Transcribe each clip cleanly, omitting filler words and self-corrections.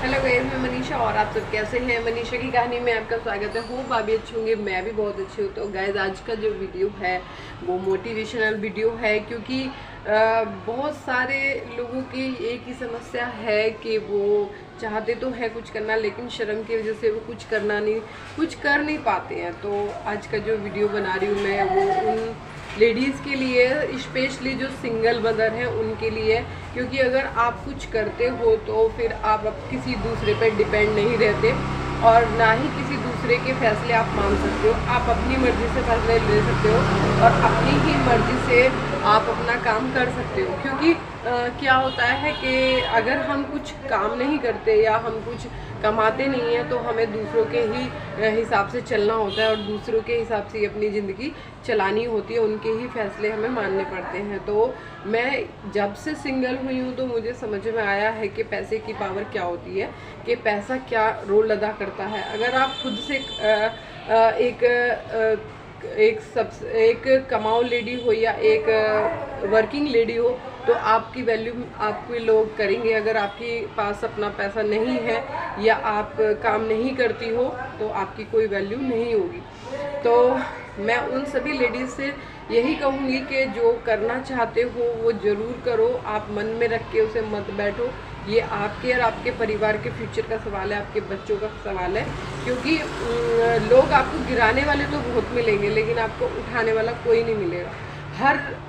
Hello guys, मैं मनीषा और आप सब कैसे हैं। मनीषा की कहानी में आपका स्वागत है। होप आप भी अच्छे होंगे, मैं भी बहुत अच्छी हूँ। तो गाइस, आज का जो वीडियो है वो मोटिवेशनल वीडियो है, क्योंकि बहुत सारे लोगों की एक ही समस्या है कि वो चाहते तो है कुछ करना, लेकिन शर्म की वजह से वो कुछ कर नहीं पाते हैं। तो आज का जो वीडियो बना रही हूँ मैं वो उन लेडीज़ के लिए, स्पेशली जो सिंगल मदर हैं उनके लिए, क्योंकि अगर आप कुछ करते हो तो फिर आप अब किसी दूसरे पर डिपेंड नहीं रहते और ना ही किसी दूसरे के फैसले आप मान सकते हो। आप अपनी मर्ज़ी से फैसले ले सकते हो और अपनी ही मर्ज़ी से आप अपना काम कर सकते हो। क्योंकि क्या होता है कि अगर हम कुछ काम नहीं करते या हम कुछ कमाते नहीं हैं तो हमें दूसरों के ही हिसाब से चलना होता है और दूसरों के हिसाब से अपनी ज़िंदगी चलानी होती है, उनके ही फैसले हमें मानने पड़ते हैं। तो मैं जब से सिंगल हुई हूँ तो मुझे समझ में आया है कि पैसे की पावर क्या होती है, कि पैसा क्या रोल अदा करता है। अगर आप खुद से एक कमाऊ लेडी हो या एक वर्किंग लेडी हो तो आपकी वैल्यू आपके लोग करेंगे। अगर आपके पास अपना पैसा नहीं है या आप काम नहीं करती हो तो आपकी कोई वैल्यू नहीं होगी। तो मैं उन सभी लेडीज़ से यही कहूँगी कि जो करना चाहते हो वो ज़रूर करो। आप मन में रख के उसे मत बैठो। ये आपके और आपके परिवार के फ्यूचर का सवाल है, आपके बच्चों का सवाल है। क्योंकि लोग आपको गिराने वाले तो बहुत मिलेंगे, लेकिन आपको उठाने वाला कोई नहीं मिलेगा।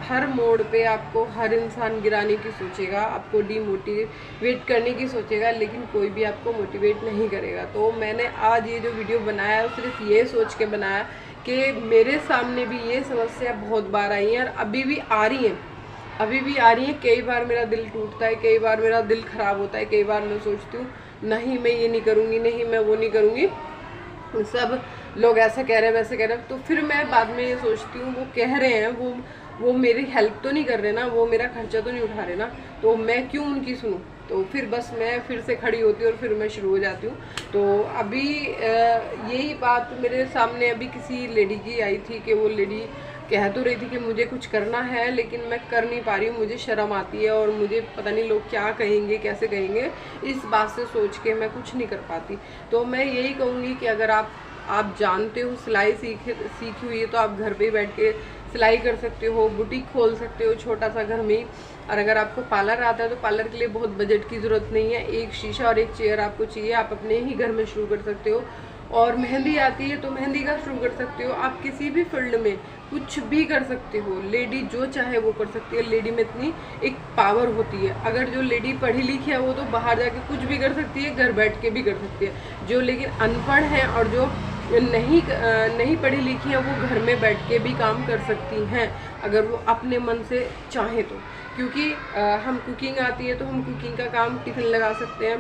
हर मोड़ पे आपको हर इंसान गिराने की सोचेगा, आपको डीमोटिवेट करने की सोचेगा, लेकिन कोई भी आपको मोटिवेट नहीं करेगा। तो मैंने आज ये जो वीडियो बनाया है सिर्फ ये सोच के बनाया कि मेरे सामने भी ये समस्या बहुत बार आई है और अभी भी आ रही है। कई बार मेरा दिल टूटता है, कई बार मेरा दिल ख़राब होता है, कई बार मैं सोचती हूँ नहीं मैं ये नहीं करूँगी, नहीं मैं वो नहीं करूँगी, सब लोग ऐसा कह रहे हैं वैसे कह रहे हैं। तो फिर मैं बाद में ये सोचती हूँ वो कह रहे हैं, वो मेरी हेल्प तो नहीं कर रहे ना, वो मेरा खर्चा तो नहीं उठा रहे ना, तो मैं क्यों उनकी सुनूँ। तो फिर बस मैं फिर से खड़ी होती हूँ और फिर मैं शुरू हो जाती हूँ। तो अभी यही बात मेरे सामने अभी किसी लेडी की आई थी कि वो लेडी कह तो रही थी कि मुझे कुछ करना है लेकिन मैं कर नहीं पा रही हूँ, मुझे शर्म आती है और मुझे पता नहीं लोग क्या कहेंगे कैसे कहेंगे, इस बात से सोच के मैं कुछ नहीं कर पाती। तो मैं यही कहूँगी कि अगर आप जानते हो सिलाई सीखी हुई है तो आप घर पे बैठ के सिलाई कर सकते हो, बुटीक खोल सकते हो छोटा सा घर में ही। और अगर आपको पार्लर आता है तो पार्लर के लिए बहुत बजट की ज़रूरत नहीं है, एक शीशा और एक चेयर आपको चाहिए, आप अपने ही घर में शुरू कर सकते हो। और मेहंदी आती है तो मेहंदी का शुरू कर सकते हो। आप किसी भी फील्ड में कुछ भी कर सकते हो, लेडी जो चाहे वो कर सकती है। लेडी में इतनी एक पावर होती है। अगर जो लेडी पढ़ी लिखी है वो तो बाहर जाके कुछ भी कर सकती है, घर बैठ के भी कर सकती है। जो लेकिन अनपढ़ हैं और जो नहीं पढ़ी लिखी है वो घर में बैठ के भी काम कर सकती हैं अगर वो अपने मन से चाहें तो। क्योंकि हम कुकिंग आती है तो हम कुकिंग का काम टिफ़िन लगा सकते हैं,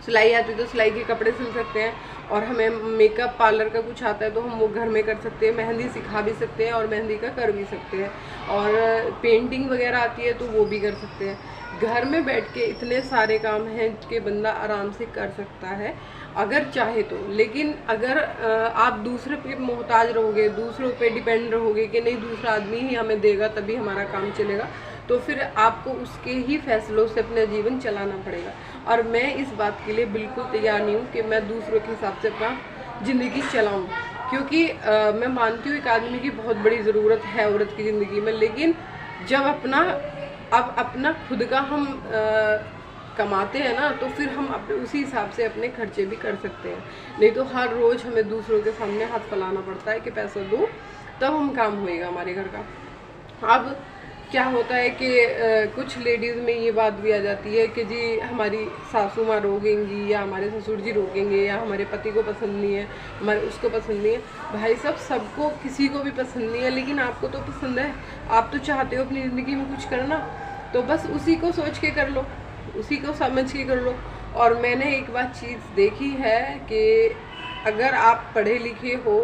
सिलाई आती है तो सिलाई के कपड़े सिल सकते हैं, और हमें मेकअप पार्लर का कुछ आता है तो हम वो घर में कर सकते हैं। मेहंदी सिखा भी सकते हैं और मेहंदी का कर भी सकते हैं, और पेंटिंग वगैरह आती है तो वो भी कर सकते हैं। घर में बैठ के इतने सारे काम हैं कि बंदा आराम से कर सकता है अगर चाहे तो। लेकिन अगर आप दूसरे पे मोहताज रहोगे, दूसरों पे डिपेंड रहोगे कि नहीं दूसरा आदमी ही हमें देगा तभी हमारा काम चलेगा, तो फिर आपको उसके ही फैसलों से अपना जीवन चलाना पड़ेगा। और मैं इस बात के लिए बिल्कुल तैयार नहीं हूँ कि मैं दूसरों के हिसाब से अपना ज़िंदगी चलाऊँ। क्योंकि मैं मानती हूँ एक आदमी की बहुत बड़ी ज़रूरत है औरत की ज़िंदगी में, लेकिन जब अपना खुद का हम कमाते हैं ना तो फिर हम उसी हिसाब से अपने खर्चे भी कर सकते हैं। नहीं तो हर रोज़ हमें दूसरों के सामने हाथ फैलाना पड़ता है कि पैसा दो तब हम काम होएगा हमारे घर का। अब क्या होता है कि कुछ लेडीज़ में ये बात भी आ जाती है कि जी हमारी सासू माँ रोकेंगी या हमारे ससुर जी रोकेंगे या हमारे पति को पसंद नहीं है, हमारे उसको पसंद नहीं है। भाई साहब, सबको किसी को भी पसंद नहीं है, लेकिन आपको तो पसंद है, आप तो चाहते हो अपनी ज़िंदगी में कुछ करना, तो बस उसी को सोच के कर लो, उसी को समझ के कर लो। और मैंने एक बात चीज़ देखी है कि अगर आप पढ़े लिखे हो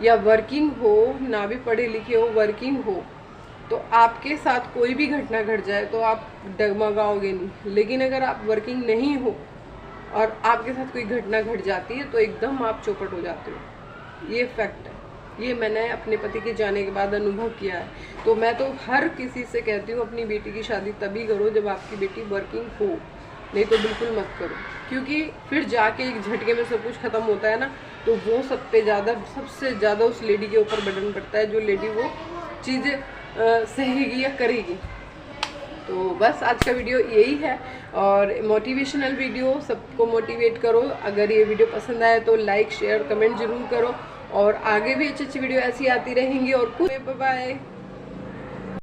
या वर्किंग हो, ना भी पढ़े लिखे हो वर्किंग हो, तो आपके साथ कोई भी घटना घट जाए तो आप डगमगाओगे नहीं। लेकिन अगर आप वर्किंग नहीं हो और आपके साथ कोई घटना घट जाती है तो एकदम आप चौपट हो जाते हो। ये फैक्ट है, ये मैंने अपने पति के जाने के बाद अनुभव किया है। तो मैं तो हर किसी से कहती हूँ अपनी बेटी की शादी तभी करो जब आपकी बेटी वर्किंग हो, नहीं तो बिल्कुल मत करो, क्योंकि फिर जाके एक झटके में सब कुछ ख़त्म होता है ना, तो वो सबसे ज़्यादा उस लेडी के ऊपर बर्डन पड़ता है, जो लेडी वो चीज़ें सहेगी या करेगी। तो बस आज का वीडियो यही है, और मोटिवेशनल वीडियो, सबको मोटिवेट करो। अगर ये वीडियो पसंद आए तो लाइक शेयर कमेंट ज़रूर करो, और आगे भी अच्छी अच्छी वीडियो ऐसी आती रहेंगी। और कुछ बाय बाय।